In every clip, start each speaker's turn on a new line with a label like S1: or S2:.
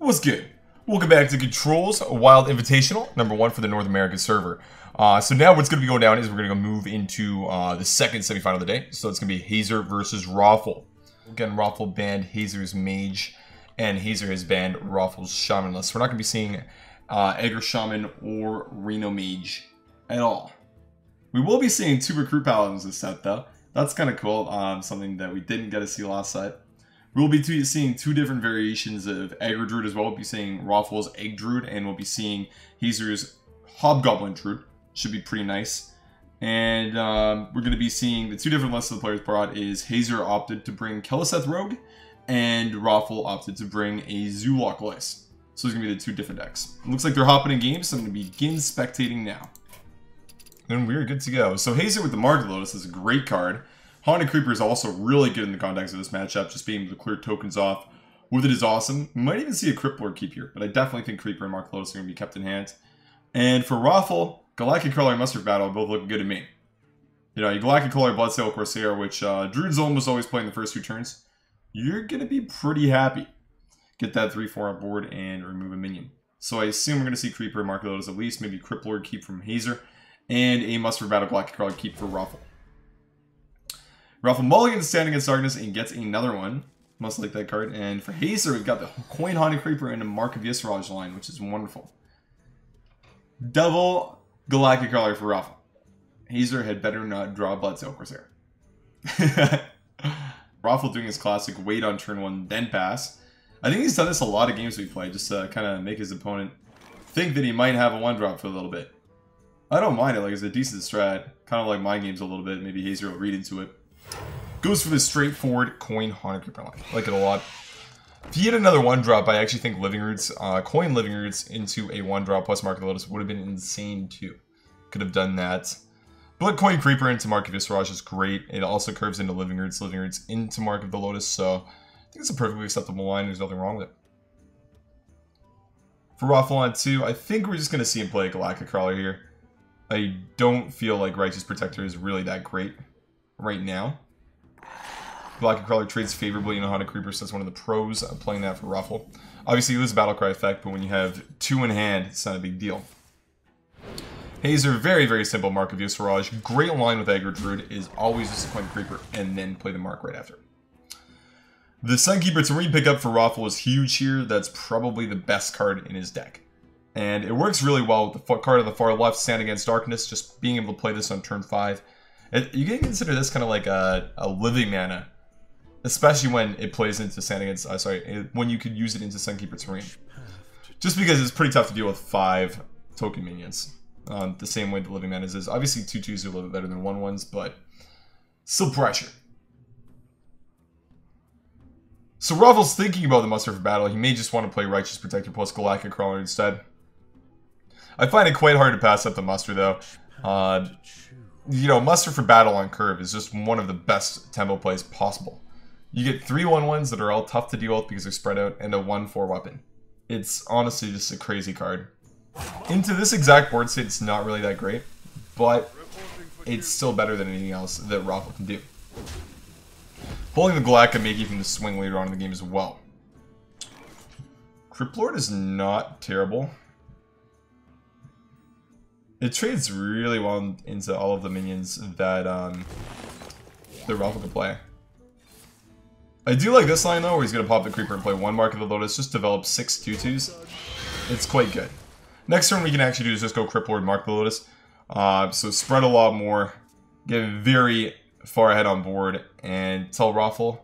S1: What's good? Welcome back to Controls Wild Invitational, #1 for the North American server. So now what's going to be going down is we're going to move into the second semifinal of the day. So it's going to be Hazer versus Roffle. Again, Roffle banned Hazer's Mage, and Hazer has banned Roffle's Shaman. So we're not going to be seeing Edgar Shaman or Reno Mage at all. We will be seeing 2 Recruit Paladins this set, though. That's kind of cool. Something that we didn't get to see last set. We'll be seeing 2 different variations of Aggro Druid as well. We'll be seeing Roffle's Egg Druid, and we'll be seeing Hazer's Hobgoblin Druid. Should be pretty nice. And we're going to be seeing the 2 different lists the players brought is Hazer opted to bring Keleseth Rogue, and Roffle opted to bring a Zulok list. So there's going to be the 2 different decks. It looks like they're hopping in games, so I'm going to begin spectating now. And we're good to go. So Hazer with the Market Lotus is a great card. Haunted Creeper is also really good in the context of this matchup. Just being able to clear tokens off with it is awesome. You might even see a Crypt Lord keep here, but I definitely think Creeper and Market Lotus are going to be kept in hand. And for Roffle, Galactic Crawler and Mustard Battle are both looking good to me. You know, you Galactic Crawler, Bloodsail, Corsair, which Druid's almost always play in the first 2 turns. You're going to be pretty happy. Get that 3-4 on board and remove a minion. So I assume we're going to see Creeper and Market Lotus at least, maybe Crypt Lord keep from Hazer, and a Mustard Battle Galactic Crawler keep for Roffle. Roffle mulligans Stand Against Darkness and gets another one. Must like that card. And for Hazer, we've got the Coin Haunted Creeper and a Mark of Yisraj line, which is wonderful. Double Galactic Crawler for Roffle. Hazer had better not draw Bloodsail Corsair. Roffle doing his classic wait on turn 1, then pass. I think he's done this a lot of games we play, just to kind of make his opponent think that he might have a 1-drop for a little bit. I don't mind it, like it's a decent strat. Kind of like my games a little bit, maybe Hazer will read into it. Goes for the straightforward Coin Haunted Creeper line. I like it a lot. If he had another 1-drop, I actually think Living Roots, Coin Living Roots into a 1-drop plus Mark of Lotus would have been insane too. Could have done that. But Coin Creeper into Mark of Yisraj is great. It also curves into Living Roots into Mark of the Lotus, so I think it's a perfectly acceptable line. There's nothing wrong with it. For Roffle on 2, I think we're just going to see him play a Galactic Crawler here. I don't feel like Righteous Protector is really that great right now. Galactic Crawler trades favorably in a Haunted Creeper, so that's one of the pros of playing that for Roffle. Obviously, you lose Battlecry effect, but when you have 2 in hand, it's not a big deal. Hazer, very, very simple Mark of Yisraj. Great line with Aggro Druid is always just a Coin Creeper and then play the Mark right after. The Sunkeeper Terrain pickup for Roffle is huge here. That's probably the best card in his deck. And it works really well with the card on the far left, Stand Against Darkness, just being able to play this on turn 5. You can consider this kind of like a living mana. Especially when it plays into Stand Against, when you could use it into Sunkeeper Terrain. Just because it's pretty tough to deal with 5 token minions. The same way the living mana is. Obviously 2/2s are a little bit better than 1/1s, but still pressure. So Roffle's thinking about the Muster for battle. He may just want to play Righteous Protector plus Galactic Crawler instead. I find it quite hard to pass up the Muster though. You know, Muster for battle on curve is just one of the best tempo plays possible. You get 3 1/1s that are all tough to deal with because they're spread out, and a 1/4 weapon. It's honestly just a crazy card. Into this exact board state, it's not really that great, but it's still better than anything else that Roffle can do. Pulling the Galactic making him to swing later on in the game as well. Crypt Lord is not terrible. It trades really well into all of the minions that Roffle can play. I do like this line though, where he's going to pop the Creeper and play 1 Mark of the Lotus, just develop 6 2/2s. It's quite good. Next turn we can actually do is just go Crypt Lord, Mark of the Lotus. So spread a lot more, get very far ahead on board, and tell Roffle,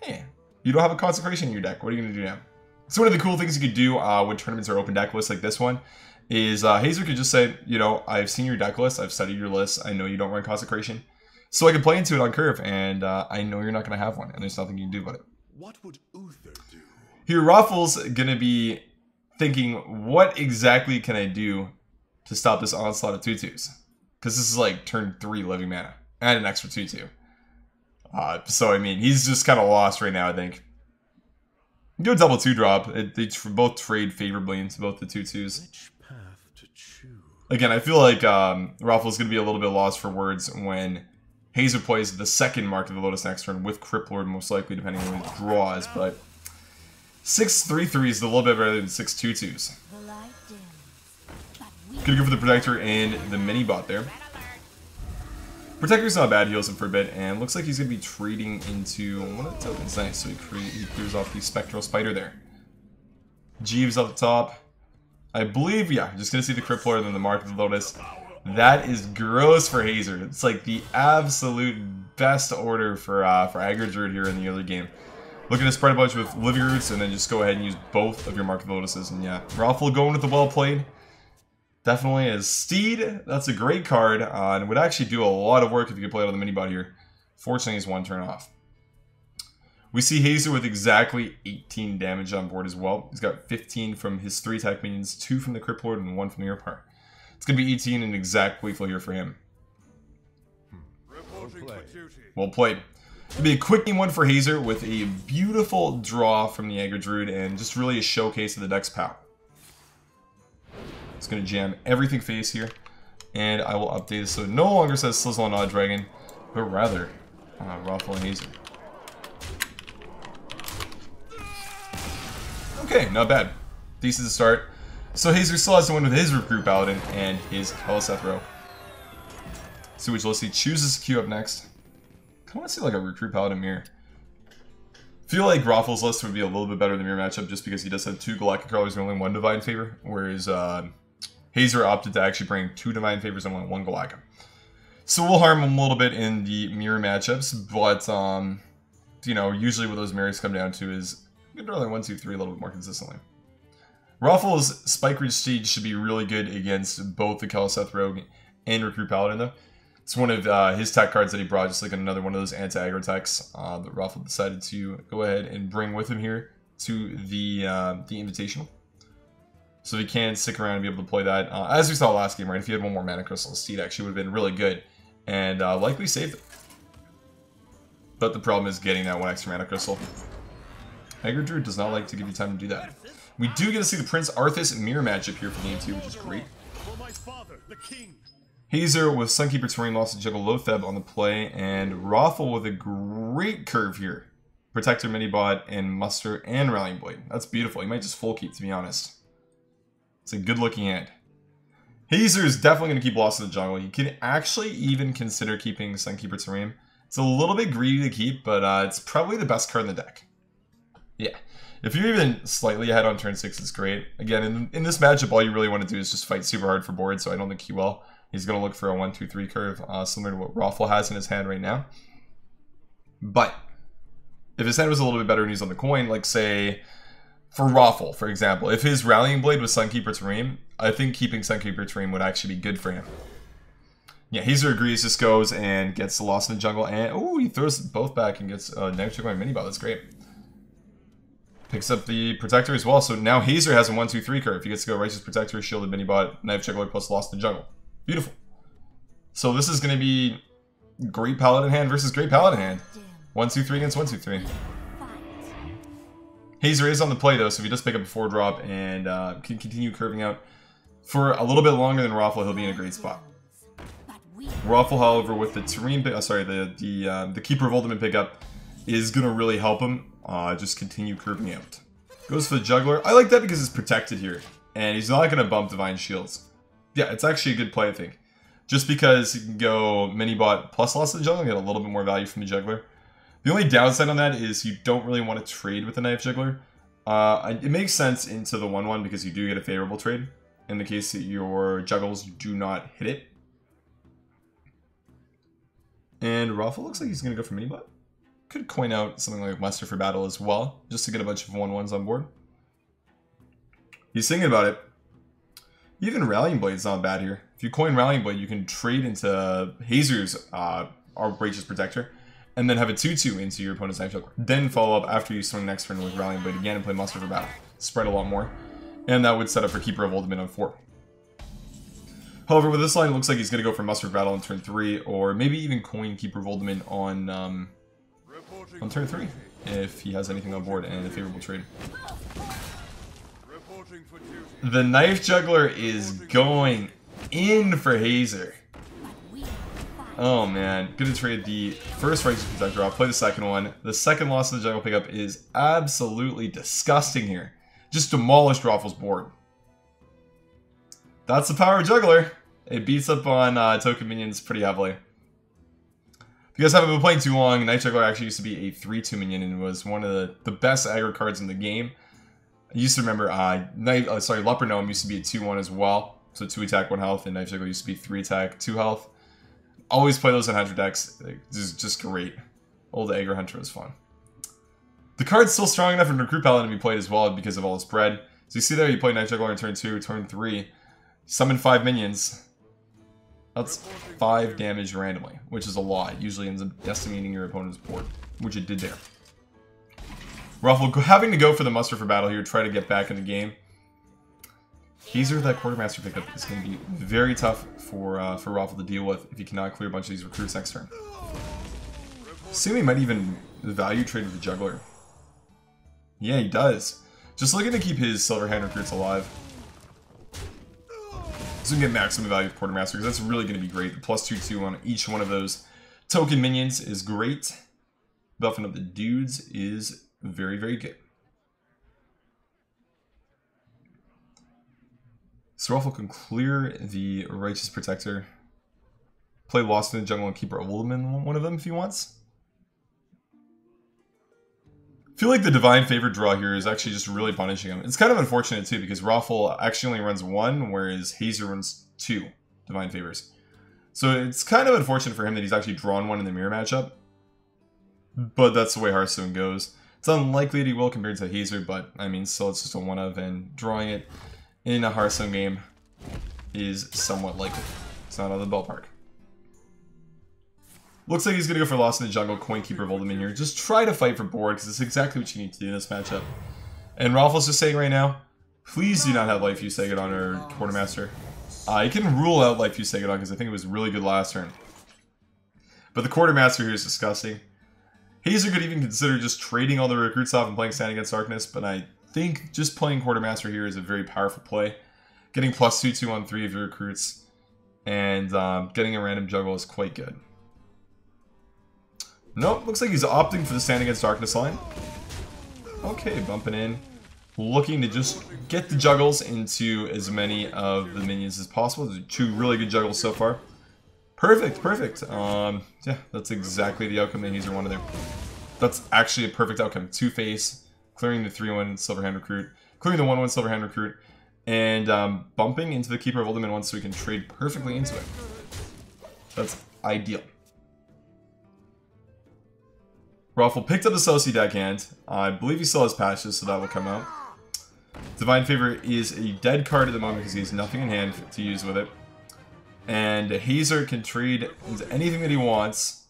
S1: hey, you don't have a Consecration in your deck, what are you going to do now? So one of the cool things you could do when tournaments are open deck lists like this one, is Hazer could just say, you know, I've seen your deck list, I've studied your list, I know you don't run Consecration. So I can play into it on curve, and I know you're not going to have one, and there's nothing you can do about it.
S2: What would Uther do?
S1: Here, Roffle's going to be thinking, what exactly can I do to stop this onslaught of 2/2s? Because this is like turn 3 living mana, and an extra 2/2. So, I mean, he's just kind of lost right now, I think. You do a double 2-drop. They both trade favorably into both the 2/2s.
S2: Which path to choose?
S1: Again, I feel like Roffle's going to be a little bit lost for words when Hazer plays the second Mark of the Lotus next turn with Crypt Lord, most likely, depending on what he draws, but 6-3-3 is a little bit better than 6-2-2s. Gonna go for the Protector and the Mini-Bot there. Protector's not bad, heals him for a bit, and looks like he's going to be trading into one of the tokens. Nice, so he clears off the Spectral Spider there. Jeeves up the top. I believe, yeah, just going to see the Crippler and then the Mark of the Lotus. That is gross for Hazer. It's like the absolute best order for Aggro Druid here in the early game. Looking to spread a bunch with Living Roots and then just go ahead and use both of your Mark of the Lotuses. And yeah, Roffle going with the well played. Definitely as Steed, that's a great card, and would actually do a lot of work if you could play it on the mini-bot here. Fortunately, he's one turn off. We see Hazer with exactly 18 damage on board as well. He's got 15 from his 3 attack minions, 2 from the Crypt Lord, and 1 from the Airpar. It's going to be 18 and exact Wakeful here for him. Well played. It'll be a quick game one for Hazer with a beautiful draw from the Aggro Druid and just really a showcase of the deck's power. It's going to jam everything face here, and I will update it so it no longer says Slizzle and Odd Dragon, but rather Roffle and Hazer. Okay, not bad. Decent to start. So Hazer still has to win with his Recruit Paladin and his Helisethro. See which list he chooses to queue up next. I want to see like a Recruit Paladin mirror. Feel like Roffle's list would be a little bit better than mirror matchup just because he does have 2 Galactic Crawlers and only 1 Divine Favor, whereas Hazer opted to actually bring 2 Divine Favors and 1 Galactic. So we'll harm him a little bit in the mirror matchups, but you know, usually what those mirrors come down to is you can really 1, 2, 3 a little bit more consistently. Roffle's Spike Ridge Siege should be really good against both the Heliseth Rogue and Recruit Paladin though. It's one of his tech cards that he brought, just like another one of those anti-aggro techs that Roffle decided to go ahead and bring with him here to the Invitational. So he can stick around and be able to play that. As we saw last game, right? If he had 1 more Mana Crystal, Steed actually would have been really good and likely saved it. But the problem is getting that 1 extra Mana Crystal. Aggro Druid does not like to give you time to do that. We do get to see the Prince Arthas mirror matchup here for game 2, which is great. Hazer with Sunkeeper Terrain lost to juggle Lotheb on the play, and Roffle with a great curve here. Protector, Mini-Bot, and Muster, and Rallying Blade. That's beautiful. He might just full keep, to be honest. It's a good looking hand. Hazer is definitely going to keep Lost in the Jungle. You can actually even consider keeping Sunkeeper Terrain. It's a little bit greedy to keep, but it's probably the best card in the deck. Yeah. If you're even slightly ahead on turn 6, it's great. Again, in this matchup, all you really want to do is just fight super hard for board, so I don't think he will. He's going to look for a 1, 2, 3 curve, similar to what Roffle has in his hand right now. But if his hand was a little bit better and he's on the coin, like say, for Roffle, for example, if his Rallying Blade was Sunkeeper Terrain, I think keeping Sunkeeper Terrain would actually be good for him. Yeah, Hazer agrees, just goes and gets the Lost in the Jungle, and oh, he throws both back and gets negative check on Mini-Bot. That's great. Picks up the Protector as well, so now Hazer has a 1, 2, 3 curve. He gets to go Righteous Protector, Shielded Mini-Bot, Knife Juggler plus Lost in the Jungle. Beautiful. So this is going to be great Paladin hand versus great Paladin hand. 1, 2, 3 against 1, 2, 3. Hazer is on the play though, so if he does pick up a 4-drop and can continue curving out for a little bit longer than Roffle, he'll be in a great spot. Roffle, however, with the Terrain, the Keeper of Ultimate pickup is going to really help him just continue curving out. Goes for the Juggler. I like that because it's protected here, and he's not going to bump Divine Shields. Yeah, it's actually a good play, I think. Just because he can go Mini-Bot plus Lost in the Jungle and get a little bit more value from the Juggler. The only downside on that is you don't really want to trade with the Knife Juggler. It makes sense into the 1-1 because you do get a favorable trade. In the case that your Juggles do not hit it. And Roffle looks like he's going to go for Mini-Bot. Could coin out something like Muster for battle as well, just to get a bunch of 1-1s on board. He's thinking about it. Even Rallying Blade's not bad here. If you coin Rallying Blade, you can trade into Hazer's Outrageous Protector, and then have a 2-2 into your opponent's Knife Juggler. Then follow up after you swing next turn with Rallying Blade again and play Muster for battle. Spread a lot more. And that would set up for Keeper of Ultimate on 4. However, with this line, it looks like he's going to go for Muster for battle on turn 3, or maybe even coin Keeper of Ultimate on turn 3, if he has anything on board and a favorable trade. The Knife Juggler is going in for Hazer. Oh man, gonna trade the first Righteous Protector off, play the second one. The second loss of the jungle pickup is absolutely disgusting here. Just demolished Roffle's board. That's the power of Juggler. It beats up on token minions pretty heavily. If you guys haven't been playing too long, Night Juggler actually used to be a 3-2 minion and was one of the best aggro cards in the game. I used to remember Leopard Gnome used to be a 2-1 as well. So 2 attack, 1 health, and Night Juggler used to be 3 attack, 2 health. Always play those in Hunter decks. Just great. Old Aggro Hunter was fun. The card's still strong enough in Recruit Paladin to be played as well because of all its bread. So you see there, you play Night Juggler on turn 2, turn 3. Summon 5 minions. That's 5 damage randomly, which is a lot. It usually ends up decimating your opponent's board, which it did there. Roffle having to go for the muster for battle here, try to get back in the game. Hazer, that Quartermaster pickup is going to be very tough for Roffle to deal with if he cannot clear a bunch of these recruits next turn. Assume he might even value trade with the Juggler. Yeah, he does. Just looking to keep his Silver Hand recruits alive. So we can get maximum value of Quartermaster, because that's really going to be great. The +2/2 on each one of those token minions is great. Buffing up the dudes is very, very good. So Roffle can clear the Righteous Protector. Play Lost in the Jungle and keep Oldman one of them if he wants. I feel like the Divine Favor draw here is actually just really punishing him. It's kind of unfortunate too, because Roffle actually only runs 1, whereas Hazer runs 2 Divine Favors. So it's kind of unfortunate for him that he's actually drawn 1 in the mirror matchup. But that's the way Hearthstone goes. It's unlikely that he will compared to Hazer, but I mean, still it's just a 1 of, and drawing it in a Hearthstone game is somewhat likely. It's not out of the ballpark. Looks like he's going to go for Lost in the Jungle, Coin Keeper Voldemort here. Just try to fight for board, because it's exactly what you need to do in this matchup. And Roffle's just saying right now, please do not have Life Use Segadon or Quartermaster. You can rule out Life Use Segadon, because I think it was really good last turn. But the Quartermaster here is disgusting. Hazer could even consider just trading all the recruits off and playing Stand Against Darkness, but I think just playing Quartermaster here is a very powerful play. Getting +2/2 on 3 of your recruits, and getting a random juggle is quite good. Nope, looks like he's opting for the Stand Against Darkness line. Okay, bumping in. Looking to just get the juggles into as many of the minions as possible. 2 really good juggles so far. Perfect, perfect. Yeah, that's exactly the outcome that Hazer wanted there. That's actually a perfect outcome. 2-face, clearing the 3-1 Silverhand Recruit, clearing the 1-1 Silverhand Recruit, and bumping into the Keeper of Ultimate once so we can trade perfectly into it. That's ideal. Roffle picked up the Celsi Deckhand. I believe he still has patches, so that will come out. Divine Favor is a dead card at the moment because he has nothing in hand to use with it. And Hazer can trade into anything that he wants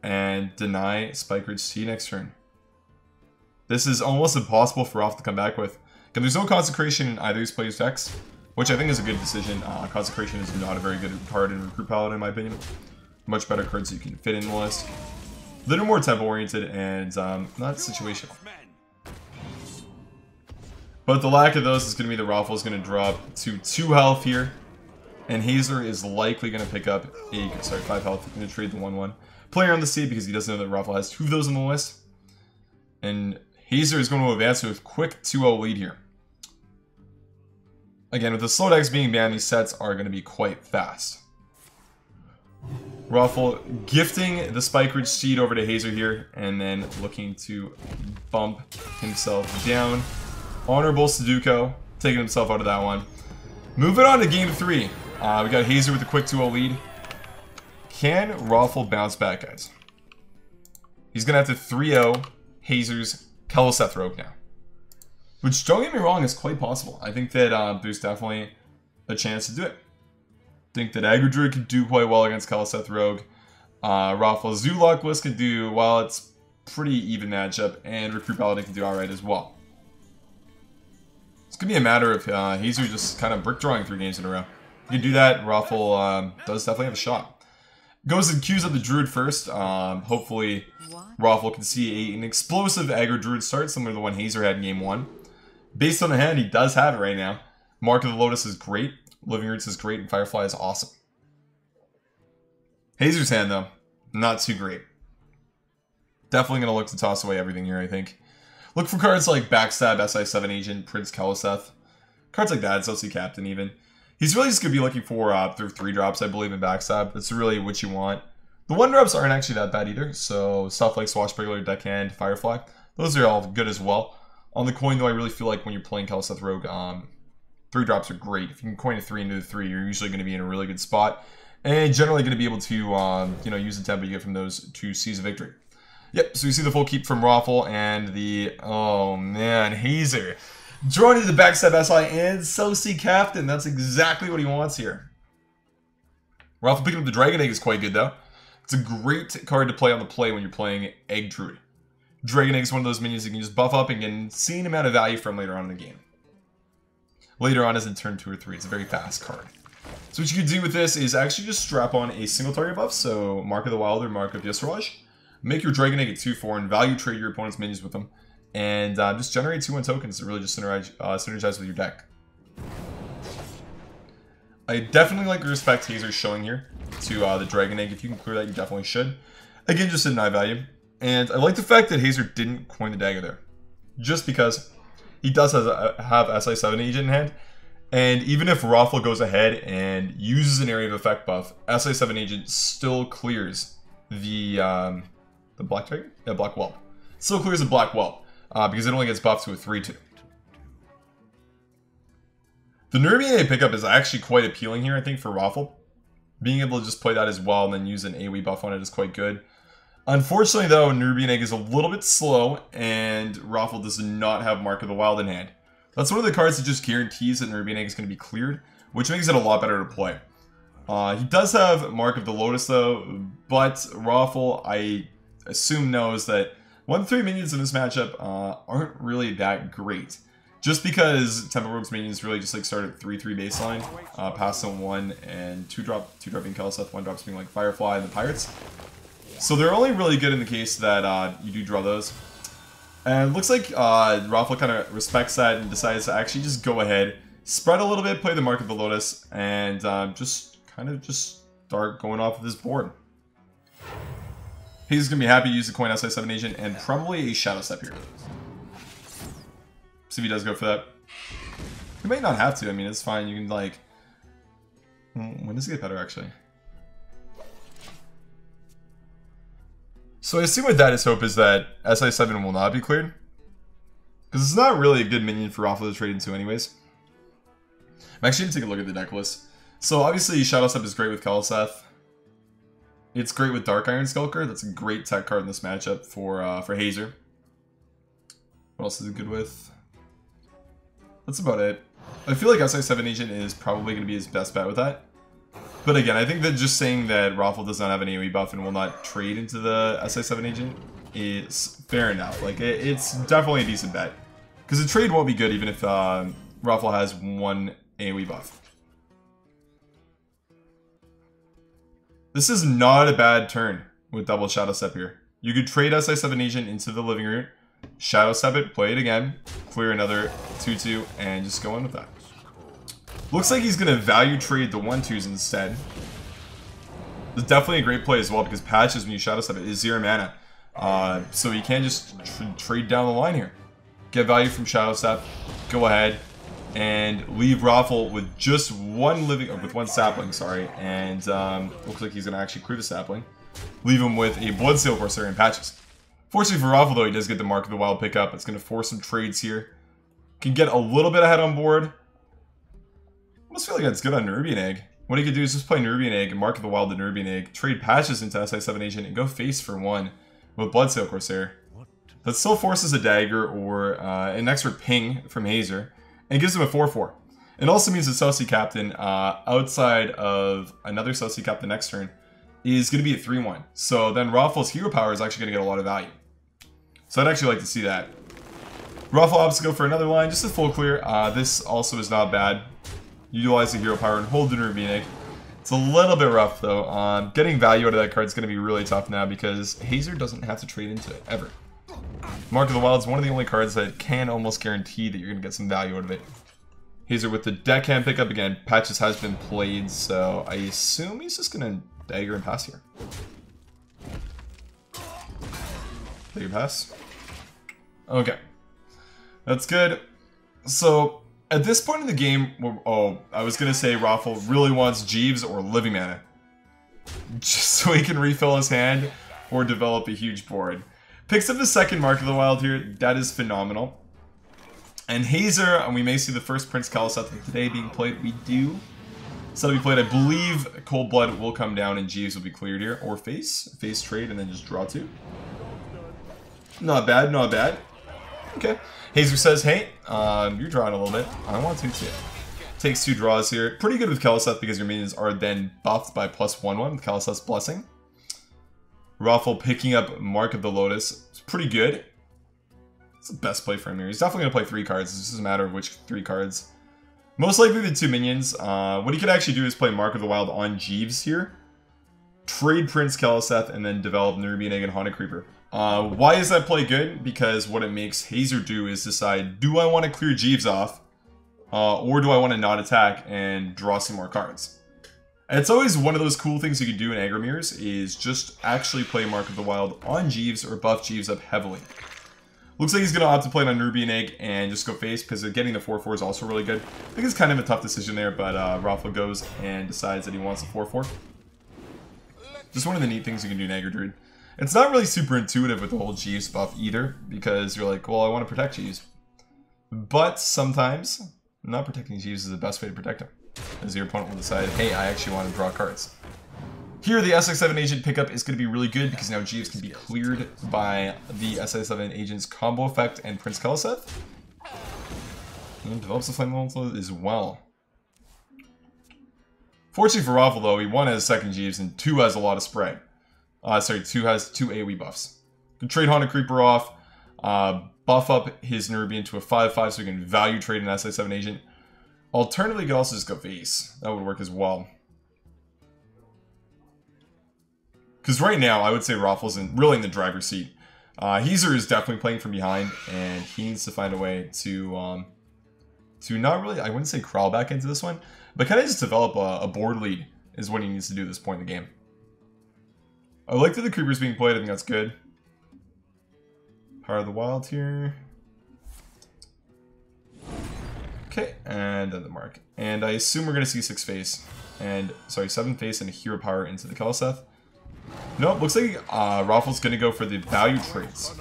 S1: and deny Spike Ridge C next turn. This is almost impossible for Roffle to come back with. Because there's no Consecration in either of these players' decks, which I think is a good decision. Consecration is not a very good card in Recruit Paladin, in my opinion. Much better cards you can fit in the list. Little more tempo oriented and not situational. But the lack of those is going to be that Roffle is going to drop to 2 health here. And Hazer is likely going to pick up 5 health. He's going to trade the 1-1 player on the seed because he doesn't know that Roffle has 2 of those on the list. And Hazer is going to advance with a quick 2-0 lead here. Again, with the slow decks being banned, these sets are going to be quite fast. Roffle gifting the Spike Ridge Seed over to Hazer here, and then looking to bump himself down. Honorable Sudoku, taking himself out of that one. Moving on to game 3. We got Hazer with a quick 2-0 lead. Can Roffle bounce back, guys? He's going to have to 3-0 Hazer's Keleseth Rogue now. Which, don't get me wrong, is quite possible. I think that there's definitely a chance to do it. I think that Aggro Druid could do quite well against Keleseth Rogue. Roffle Zulok list could do well. It's pretty even matchup. And Recruit Paladin can do alright as well. It's going to be a matter of Hazer just kind of brick drawing 3 games in a row. If you can do that, Roffle does definitely have a shot. Goes and queues up the Druid first. Hopefully, Roffle can see an explosive Aggro Druid start, similar to the one Hazer had in game 1. Based on the hand, he does have it right now. Mark of the Lotus is great. Living Roots is great, and Firefly is awesome. Hazer's hand, though, not too great. Definitely going to look to toss away everything here, I think. Look for cards like Backstab, SI7 Agent, Prince Kalaseth. Cards like that, Soci Captain even. He's really just going to be looking for through 3 drops, I believe, in Backstab. That's really what you want. The 1 drops aren't actually that bad either, so stuff like Swashbuckler, Deckhand, Firefly, those are all good as well. On the coin, though, I really feel like when you're playing Kalaseth Rogue, 3 drops are great. If you can coin a 3 into the 3, you're usually going to be in a really good spot. And generally going to be able to, you know, use the tempo you get from those to seize a victory. Yep, so you see the full keep from Roffle and the, oh man, Hazer. Drawn into the Backstab SI and Soci Captain. That's exactly what he wants here. Roffle picking up the Dragon Egg is quite good though. It's a great card to play on the play when you're playing Egg Druid. Dragon Egg is one of those minions you can just buff up and get an insane amount of value from later on in the game. Later on as in turn 2 or 3, it's a very fast card. So what you can do with this is actually just strap on a single target buff, so Mark of the Wild or Mark of Yesraj. Make your Dragon Egg at 2/4 and value trade your opponent's minions with them. And just generate 2/1 tokens to really just synergize with your deck. I definitely like the respect Hazer's showing here to the Dragon Egg. If you can clear that, you definitely should. Again, just in high value. And I like the fact that Hazer didn't coin the dagger there. Just because he does have SI7 Agent in hand. And even if Roffle goes ahead and uses an area of effect buff, SI7 Agent still clears the Black Dragon? Yeah, Black Whelp. Still clears the Black Whelp, because it only gets buffed to a 3/2. The Nervier pickup is actually quite appealing here, I think, for Roffle. Being able to just play that as well and then use an AoE buff on it is quite good. Unfortunately, though, Nervian Egg is a little bit slow, and Roffle does not have Mark of the Wild in hand. That's one of the cards that just guarantees that Nervian Egg is going to be cleared, which makes it a lot better to play. He does have Mark of the Lotus, though, but Roffle, I assume, knows that 1/3 minions in this matchup aren't really that great. Just because Temple Rogue's minions really just like start at 3/3 baseline, pass on 1 and 2-drop being Kalaseth, 1 drops being like Firefly and the Pirates. So they're only really good in the case that you do draw those. And it looks like Roffle kind of respects that and decides to actually just go ahead, spread a little bit, play the Mark of the Lotus, and just start going off of this board. He's going to be happy to use the coin SI7 Agent and probably a Shadow Step here. See if he does go for that. He might not have to. I mean, it's fine. You can, like... When does it get better, actually? So I assume with that, his hope is that SI7 will not be cleared. Because it's not really a good minion for Roffle to trade into anyways. I'm actually going to take a look at the deck list. So obviously, Shadow Step is great with Kalaseth. It's great with Dark Iron Skulker. That's a great tech card in this matchup for Hazer. What else is it good with? That's about it. I feel like SI7 Agent is probably going to be his best bet with that. But again, I think that just saying that Roffle does not have an AoE buff and will not trade into the SI7 Agent is fair enough. Like, it's definitely a decent bet. Because the trade won't be good even if Roffle has 1 AoE buff. This is not a bad turn with double Shadow Step here. You could trade SI7 Agent into the Living Root, Shadow Step it, play it again, clear another 2/2, and just go in with that. Looks like he's going to value trade the 1/2s instead. It's definitely a great play as well because Patches, when you Shadow Step it, is 0 mana. So you can just trade down the line here. Get value from Shadow Step, go ahead, and leave Roffle with just with one sapling, sorry. And looks like he's going to actually clear the sapling. Leave him with a Bloodseal Corsair and Patches. Fortunately for Roffle, though, he does get the Mark of the Wild pickup. It's going to force some trades here. Can get a little bit ahead on board. I almost feel like that's good on Nervian Egg. What he could do is just play Nervian Egg and Mark of the Wild to Nervian Egg, trade Patches into SI7 Agent, and go face for 1 with Bloodseal Corsair. That still forces a dagger or an extra ping from Hazer, and gives him a 4/4. It also means that Soci Captain, outside of another Soci Captain next turn, is going to be a 3/1. So then Roffle's hero power is actually going to get a lot of value. So I'd actually like to see that. Roffle opts to go for another line, just a full clear. This also is not bad. Utilize the hero power and hold the Nervian Egg. It's a little bit rough though. Getting value out of that card is going to be really tough now because Hazer doesn't have to trade into it, ever. Mark of the Wild is one of the only cards that can almost guarantee that you're going to get some value out of it. Hazer with the Deckhand pickup again. Patches has been played, so I assume he's just going to Dagger and pass here. Dagger pass. Okay. That's good. So, at this point in the game, oh, I was going to say Roffle really wants Jeeves or Living Mana. Just so he can refill his hand or develop a huge board. Picks up the second Mark of the Wild here. That is phenomenal. And Hazer, and we may see the first Prince Kaliseth today being played. We do. So that'll be played. I believe Cold Blood will come down and Jeeves will be cleared here. Or face. Face trade and then just draw 2. Not bad, not bad. Okay. Hazer says, hey, you're drawing a little bit. I want to too. Takes 2 draws here. Pretty good with Kaliseth because your minions are then buffed by +1/1 with Kaliseth's Blessing. Roffle picking up Mark of the Lotus. It's pretty good. It's the best play for him here. He's definitely going to play 3 cards. It's just a matter of which 3 cards. Most likely the 2 minions. What he could actually do is play Mark of the Wild on Jeeves here. Trade Prince Kaliseth and then develop Nerubian Egg and Haunted Creeper. Why is that play good? Because what it makes Hazer do is decide, do I want to clear Jeeves off? Or do I want to not attack and draw some more cards? And it's always one of those cool things you can do in Aggro Mirrors is just actually play Mark of the Wild on Jeeves or buff Jeeves up heavily. Looks like he's going to opt to play it on Nerubian Egg and just go face because getting the 4/4 is also really good. I think it's kind of a tough decision there, but Roffle goes and decides that he wants a 4/4. Just one of the neat things you can do in Aggro Druid. It's not really super intuitive with the whole Jeeves buff either, because you're like, well, I want to protect Jeeves. But sometimes, not protecting Jeeves is the best way to protect him. As your opponent will decide, hey, I actually want to draw cards. Here, the SX7 agent pickup is going to be really good because now Jeeves can be cleared by the SX7 agent's combo effect and Prince Kaliseth. And develops the Flame Elemental as well. Fortunately for Roffle, though, he 1 has second Jeeves and 2 has a lot of spread. 2 has 2 AoE buffs. Can trade Haunted Creeper off, buff up his Nerubian to a 5/5 so he can value trade an SX7 agent. Alternatively, you could also just go face. That would work as well. Because right now, I would say Roffle's really in the driver's seat. Hazer is definitely playing from behind, and he needs to find a way to not really, I wouldn't say crawl back into this one, but kind of just develop a board lead is what he needs to do at this point in the game. I like that the Creeper's being played, I think that's good. Power of the Wild here. Okay, and then the Mark. And I assume we're going to see 6 face. And, sorry, 7 face and a Hero Power into the Kaliseth. Nope, looks like Roffle's going to go for the value trades.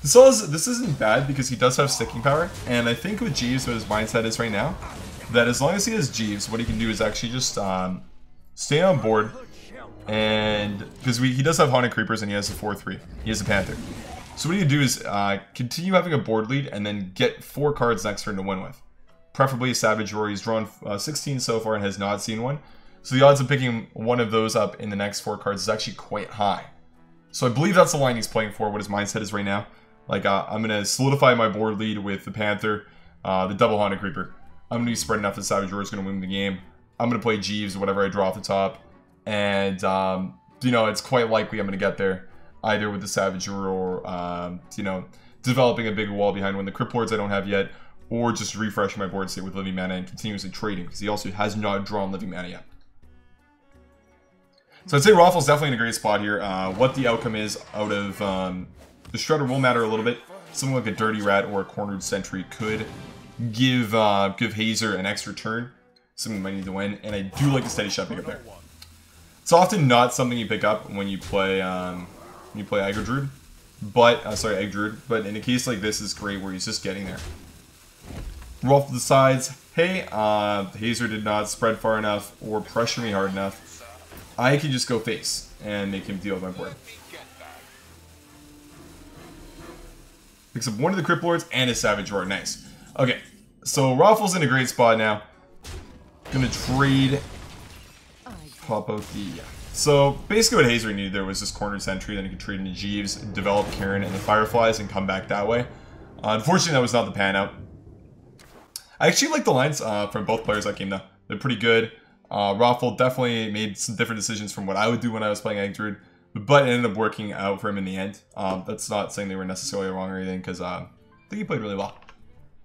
S1: This isn't bad because he does have sticking power. And I think with Jeeves, what his mindset is right now, that as long as he has Jeeves, what he can do is actually just stay on board. And because he does have Haunted Creepers and he has a 4/3. He has a Panther. So what you do is continue having a board lead and then get 4 cards next turn to win with. Preferably a Savage Roar. He's drawn 16 so far and has not seen one. So the odds of picking one of those up in the next 4 cards is actually quite high. So I believe that's the line he's playing for, what his mindset is right now. Like, I'm going to solidify my board lead with the Panther, the double Haunted Creeper. I'm going to be spreading enough that Savage Roar is going to win the game. I'm going to play Jeeves, whatever I draw off the top. And, you know, it's quite likely I'm going to get there. Either with the Savage Roar or, you know, developing a big wall behind one of the Crypt Lords I don't have yet. Or just refreshing my board state with Living Mana and continuously trading. Because he also has not drawn Living Mana yet. So I'd say Roffle's definitely in a great spot here. What the outcome is out of the Shredder will matter a little bit. Something like a Dirty Rat or a Cornered Sentry could give Hazer an extra turn. Something you might need to win. And I do like the Steady Shot pick up there. It's often not something you pick up when you play Aggro Druid. But, sorry, Egg Druid. But in a case like this, it's great where he's just getting there. Roffle decides, hey, Hazer did not spread far enough or pressure me hard enough. I can just go face and make him deal with my board. Picks up one of the Crypt Lords and a Savage Roar. Nice. Okay, so Roffle's in a great spot now. Gonna trade. Pop out the. Yeah. So basically, what Hazer needed there was this Cornered Sentry. Then he could trade into Jeeves, develop Karen and the Fireflies, and come back that way. Unfortunately, that was not the pan out. I actually like the lines from both players that came though. They're pretty good. Roffle definitely made some different decisions from what I would do when I was playing Egg Druid, but it ended up working out for him in the end. That's not saying they were necessarily wrong or anything, because I think he played really well.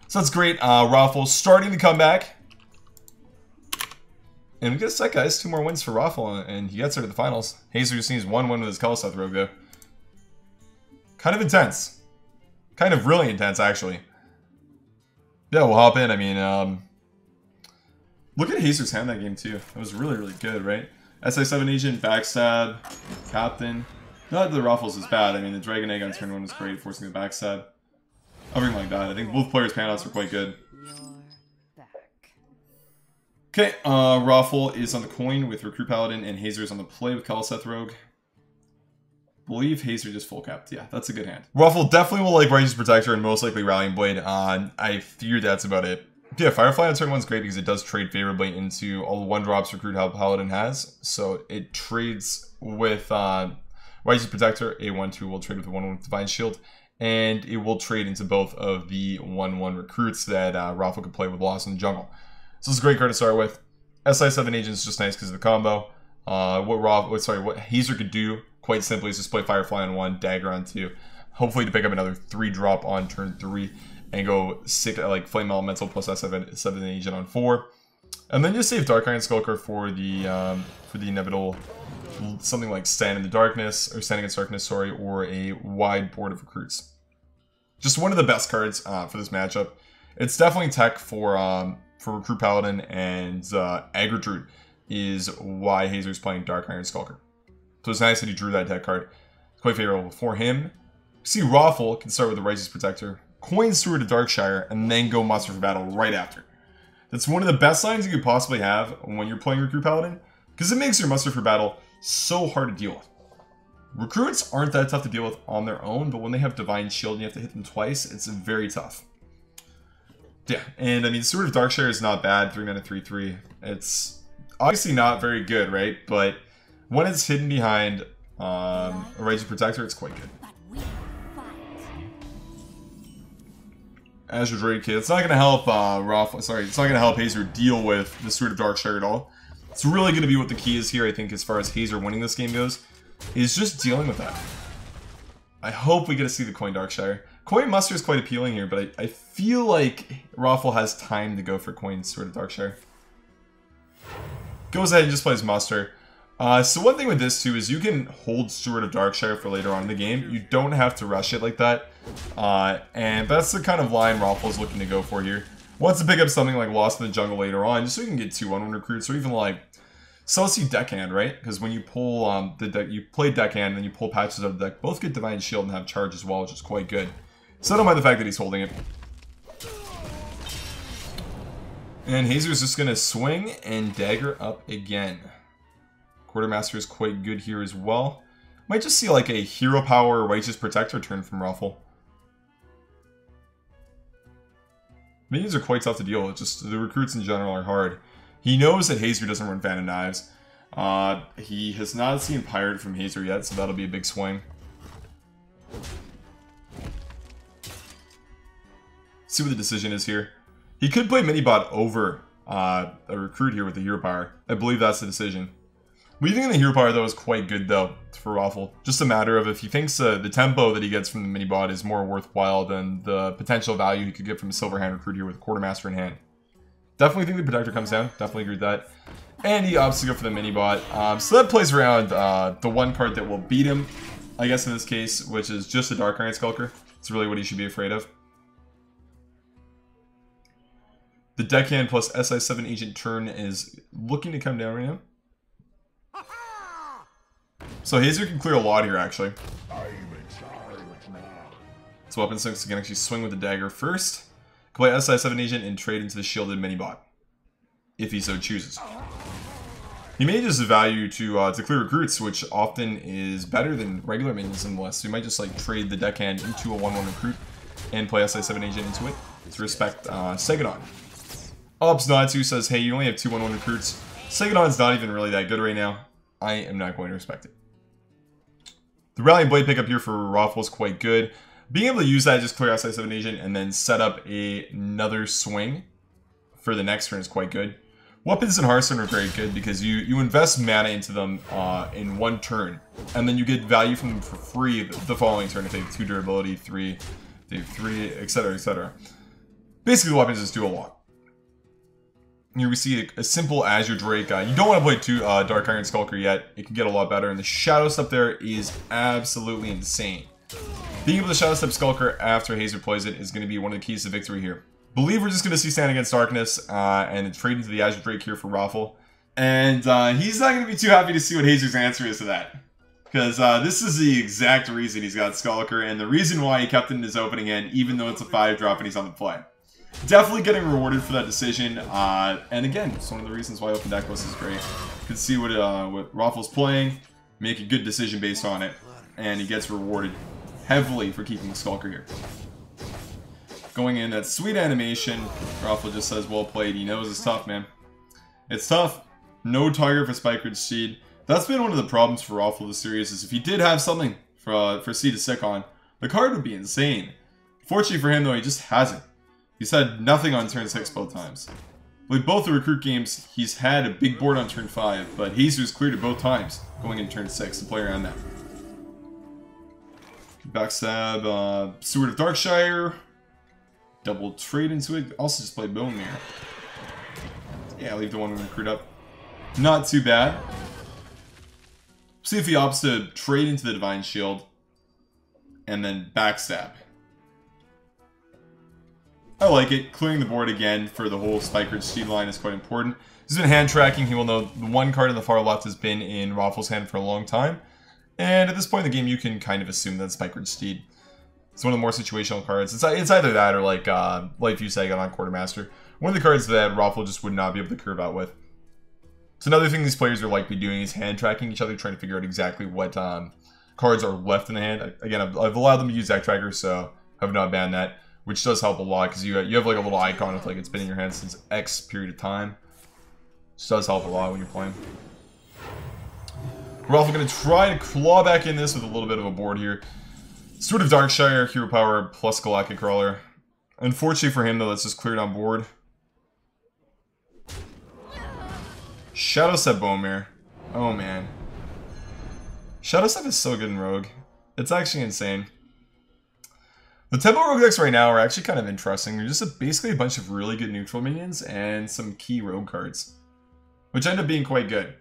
S1: So that's great. Roffle starting to come back. And we get a set, guys. 2 more wins for Roffle, and he gets her to the finals. Hazer just needs 1 win with his Kalseth Rogue, though. Kind of intense. Kind of really intense, actually. Yeah, we'll hop in. I mean, look at Hazer's hand that game, too. That was really, really good, right? SI7 Agent, Backstab, Captain. Not that the Roffles is bad. I mean, the Dragon Egg on turn 1 was great, forcing the backstab. Everything like that. I think both players' panouts were quite good. Okay, Roffle is on the coin with Recruit Paladin, and Hazer is on the play with Kalseth Rogue. Believe Hazer just full capped. Yeah, that's a good hand. Roffle definitely will like Righteous Protector and most likely Rallying Blade. I fear that's about it. Yeah, Firefly on turn 1 is great because it does trade favorably into all the 1-drops Recruit Paladin has. So it trades with Righteous Protector. A 1/2 will trade with a 1/1 with Divine Shield. And it will trade into both of the 1/1 recruits that Roffle could play with Lost in the Jungle. So it's a great card to start with. SI7 Agent is just nice because of the combo. What Hazer could do, quite simply, is just play Firefly on 1, Dagger on 2. Hopefully to pick up another 3-drop on turn 3. And go sick like Flame Elemental plus SI7 Agent on 4. And then just save Dark Iron Skulker for the inevitable something like Stand Against Darkness, sorry, or a wide board of recruits. Just one of the best cards for this matchup. It's definitely tech for Recruit Paladin, and Agritrude is why Hazer's playing Dark Iron Skulker. So it's nice that he drew that tech card. It's quite favorable for him. See, Roffle can start with the Righteous Protector, coin Steward of Darkshire, and then go Muster for Battle right after. That's one of the best lines you could possibly have when you're playing Recruit Paladin, because it makes your Muster for Battle so hard to deal with. Recruits aren't that tough to deal with on their own, but when they have Divine Shield and you have to hit them twice, it's very tough. Yeah, and I mean, Steward of Darkshire is not bad, 3 mana 3/3. It's obviously not very good, right? But when it's hidden behind a Righteous Protector, it's quite good. Azure Drake Kid. It's not going to help it's not going to help Hazer deal with the Steward of Darkshire at all. It's really going to be what the key is here, I think, as far as Hazer winning this game goes, is just dealing with that. I hope we get to see the Coin Darkshire. Coin Muster is quite appealing here, but I feel like Roffle has time to go for Coin Steward of Darkshire. Goes ahead and just plays Muster. So one thing with this too is you can hold Steward of Darkshire for later on in the game. You don't have to rush it like that. And that's the kind of line Roffle's looking to go for here. Wants to pick up something like Lost in the Jungle later on, just so you can get 2 1/1 recruits, or even like Celsi Deckhand, right? Because when you pull the deck, you play Deckhand and then you pull patches out of the deck, both get Divine Shield and have charge as well, which is quite good. So I don't mind the fact that he's holding it. And Hazer's just gonna swing and dagger up again. Quartermaster is quite good here as well. Might just see like a Hero Power Righteous Protector turn from Roffle. Minions are quite tough to deal with, just the recruits in general are hard. He knows that Hazer doesn't run Fan of Knives. He has not seen Pirate from Hazer yet, so that'll be a big swing. See what the decision is here. He could play Minibot over a recruit here with the Hero Power. I believe that's the decision. Weaving the Hero Power, though, is quite good, though, for Roffle. Just a matter of if he thinks the tempo that he gets from the Minibot is more worthwhile than the potential value he could get from a Silverhand recruit here with Quartermaster in hand. Definitely think the Protector comes down. Definitely agree with that. And he opts to go for the Minibot. So that plays around the one card that will beat him, I guess in this case, which is just a Dark Iron Skulker. It's really what he should be afraid of. The Deckhand plus SI7 Agent turn is looking to come down right now. So Hazer can clear a lot here, actually. So Weapon Sinks can actually swing with the dagger first. Can play SI7 Agent and trade into the shielded Minibot, if he so chooses. He may just value to clear recruits, which often is better than regular minions in the list. So he might just like trade the Deckhand into a 1/1 recruit and play SI7 Agent into it to respect Segadon. Ops Natsu says, hey, you only have 2 1/1 recruits. Segadon's not even really that good right now. I am not going to respect it. The Rallying Blade pickup here for Roffle is quite good. Being able to use that, just clear SI7 Agent and then set up another swing for the next turn is quite good. Weapons and Hearthstone are very good because you invest mana into them in one turn, and then you get value from them for free the following turn if they have 2 durability, 3, they have 3, etc., etc. Basically, the weapons just do a lot. Here we see a simple Azure Drake. You don't want to play two Dark Iron Skulker yet. It can get a lot better, and the Shadow Step there is absolutely insane. Being able to Shadow Step Skulker after Hazer plays it is going to be one of the keys to victory here. Believe we're just going to see Stand Against Darkness and trade into the Azure Drake here for Roffle. And he's not going to be too happy to see what Hazer's answer is to that. Because this is the exact reason he's got Skulker, and the reason why he kept it in his opening end, even though it's a 5-drop and he's on the play. Definitely getting rewarded for that decision, and again, it's one of the reasons why Open Deck List is great. You can see what Roffle's playing, make a good decision based on it, and he gets rewarded heavily for keeping the Skulker here. Going in, that sweet animation, Roffle just says, well played. He knows it's tough, man. It's tough. No target for Spikeridge Seed. That's been one of the problems for Roffle this series, is if he did have something for Seed to stick on, the card would be insane. Fortunately for him, though, he just hasn't. He's had nothing on turn 6 both times. With both the Recruit games, he's had a big board on turn 5, but Hazer's cleared it both times, going in turn 6 to play around that. Backstab, Steward of Darkshire. Double trade into it. Also just play Bone Mirror. Yeah, leave the one with Recruit up. Not too bad. See if he opts to trade into the Divine Shield. And then backstab. I like it. Clearing the board again for the whole Spikeridge Seed line is quite important. He's been hand tracking. He will know the one card on the far left has been in Roffle's hand for a long time. And at this point in the game, you can kind of assume that Spikeridge Seed. It's one of the more situational cards. It's either that or like Light Fuse Saga on Quartermaster. One of the cards that Roffle just would not be able to curve out with. So another thing these players are likely doing is hand tracking each other, trying to figure out exactly what cards are left in the hand. Again, I've allowed them to use deck tracker, so I have not banned that. Which does help a lot, because you have like a little icon with like it's been in your hand since X period of time. Which does help a lot when you're playing. We're also going to try to claw back in this with a little bit of a board here. Steward of Darkshire, Hero Power, plus Galactic Crawler. Unfortunately for him though, that's just cleared on board. Shadow Step Bone Mirror. Oh man. Shadow Step is so good in Rogue. It's actually insane. The Tempo Rogue decks right now are actually kind of interesting. They're just basically a bunch of really good neutral minions and some key rogue cards. Which end up being quite good.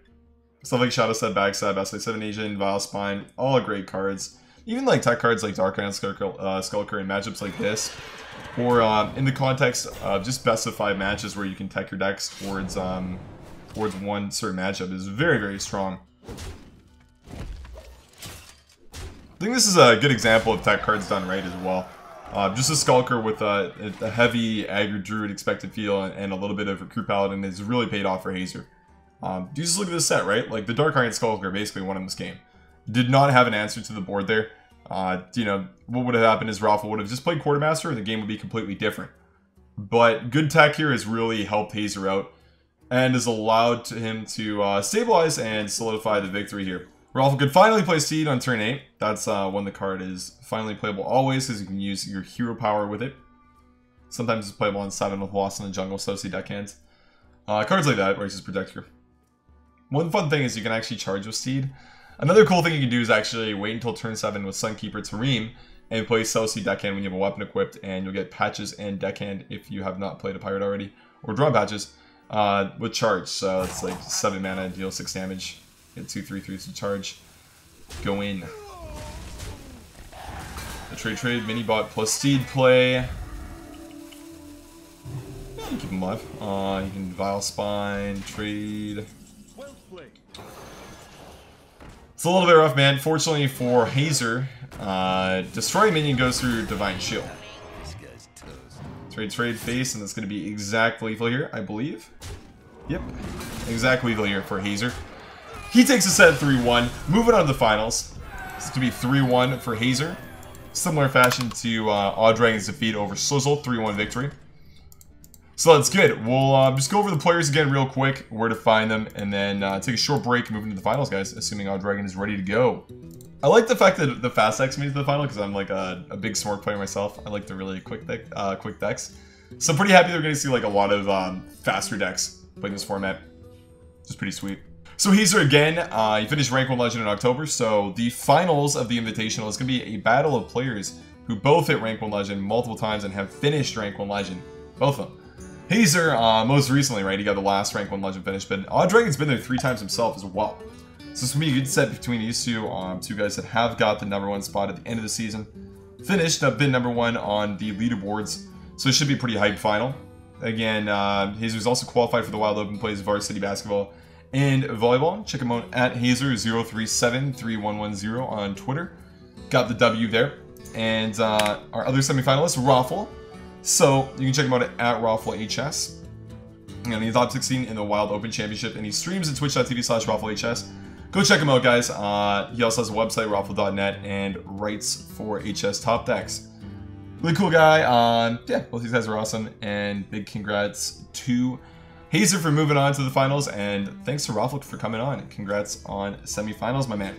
S1: Stuff like Shadow Step, Backstab, SI7 Agent, Vile Spine, all great cards. Even like tech cards like Dark Iron Skulker in matchups like this. Or in the context of just best of 5 matches where you can tech your decks towards one certain matchup is very, very strong. I think this is a good example of tech cards done right as well. Just a Skulker with a heavy Aggro Druid expected feel and a little bit of Recruit Paladin has really paid off for Hazer. You just look at this set, right? Like the Dark Iron Skulker basically won in this game. Did not have an answer to the board there. You know, what would have happened is Roffle would have just played Quartermaster and the game would be completely different. But good tech here has really helped Hazer out and has allowed him to stabilize and solidify the victory here. Roffle could finally play Seed on turn 8. That's when the card is finally playable always, because you can use your Hero Power with it. Sometimes it's playable on 7 with Lost in the Jungle, so see deckhands. Cards like that, Races Protector. One fun thing is you can actually charge with Seed. Another cool thing you can do is actually wait until turn 7 with Sunkeeper Tareem and play Celsi Deckhand when you have a weapon equipped, and you'll get Patches and Deckhand if you have not played a Pirate already, or drawn Patches with Charge. So it's like 7 mana, deal 6 damage. Get 2/3/3s to charge. Go in. The trade mini bot plus Seed play. Yeah, you keep him alive. You can Vile Spine, trade. It's a little bit rough, man. Fortunately for Hazer, destroying minion goes through Divine Shield. Trade face, and that's going to be exact lethal here, I believe. Yep, exact lethal here for Hazer. He takes a set 3-1, moving on to the finals. This is going to be 3-1 for Hazer. Similar fashion to Odd Dragon's defeat over Slizzle, 3-1 victory. So that's good. We'll just go over the players again real quick, where to find them, and then take a short break and move into the finals, guys, assuming Odd Dragon is ready to go. I like the fact that the Fast Decks made it to the final, because I'm like a big Smork player myself. I like the really quick decks. So I'm pretty happy they're going to see like a lot of faster decks playing this format. Which is pretty sweet. So Hazer again, he finished Rank 1 Legend in October, so the finals of the Invitational is going to be a battle of players who both hit Rank 1 Legend multiple times and have finished Rank 1 Legend. Both of them. Hazer, most recently, right, he got the last rank 1 legend finish, but Odd Dragon's been there 3 times himself as well. So this will be a good set between these two, two guys that have got the #1 spot at the end of the season. Finished, have been #1 on the leaderboards, so it should be a pretty hype final. Again, Hazer's also qualified for the Wild Open, plays varsity basketball and volleyball. Check him out at Hazer03731110 on Twitter. Got the W there. And our other semifinalist, Roffle. So you can check him out at Roffle HS. And he's top 16 in the Wild Open Championship, and he streams at twitch.tv/RoffleHS. Go check him out, guys. He also has a website, Roffle.net, and writes for HS Top Decks. Really cool guy. Yeah, both these guys are awesome, and big congrats to Hazer for moving on to the finals, and thanks to Roffle for coming on. Congrats on semifinals, my man.